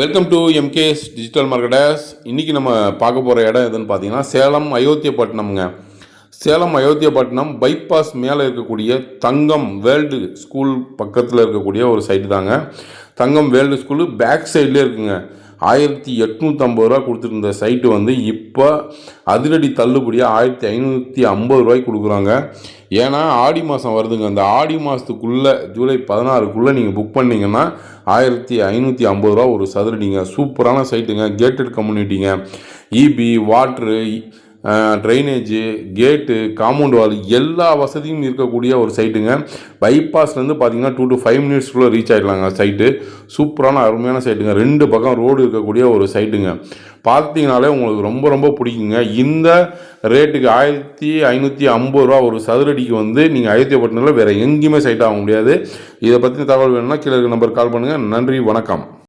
Welcome to MKS digital marketers. இன்றைக்கி நம்ம பார்க்க போகிற இடம் எதுன்னு பார்த்தீங்கன்னா சேலம் அயோத்தியப்பட்டினம்ங்க. சேலம் அயோத்தியப்பட்டினம் பைபாஸ் மேலே இருக்கக்கூடிய தங்கம் வேர்ல்டு ஸ்கூல் பக்கத்தில் இருக்கக்கூடிய ஒரு சைட்டு தாங்க. தங்கம் வேர்ல்டு ஸ்கூலு பேக் சைட்லேயே இருக்குங்க. 1850 ரூபா கொடுத்துருந்த சைட்டு வந்து இப்போ அதிரடி தள்ளுபடியாக 1550 கொடுக்குறாங்க. ஏன்னா ஆடி மாதம் வருதுங்க. அந்த ஆடி மாதத்துக்குள்ளே ஜூலை 16க்குள்ளே நீங்கள் புக் பண்ணிங்கன்னா 1550 ஒரு சதுரடிங்க. சூப்பரான சைட்டுங்க. கேட்டட் கம்யூனிட்டிங்க. இபி, வாட்ரு, ட்ரைனேஜு, கேட்டு, காம்பவுண்ட் வால் எல்லா வசதியும் இருக்கக்கூடிய ஒரு சைட்டுங்க. பைபாஸ்லேருந்து பார்த்தீங்கன்னா 2 to 5 மினிட்ஸ்க்குள்ளே ரீச் ஆகிடலாங்க. சைட்டு சூப்பரான அருமையான சைட்டுங்க. 2 பக்கம் ரோடு இருக்கக்கூடிய ஒரு சைட்டுங்க. பார்த்தீங்கனாலே உங்களுக்கு ரொம்ப ரொம்ப பிடிக்குங்க. இந்த ரேட்டுக்கு 1550 ஒரு சதுரடிக்கு வந்து நீங்கள் அயோத்தியப்பட்டினத்தில் வேறு எங்கேயுமே சைட் ஆக முடியாது. இதை பற்றின தகவல் வேணும்னா கீழே இருக்க நம்பருக்கு கால் பண்ணுங்கள். நன்றி, வணக்கம்.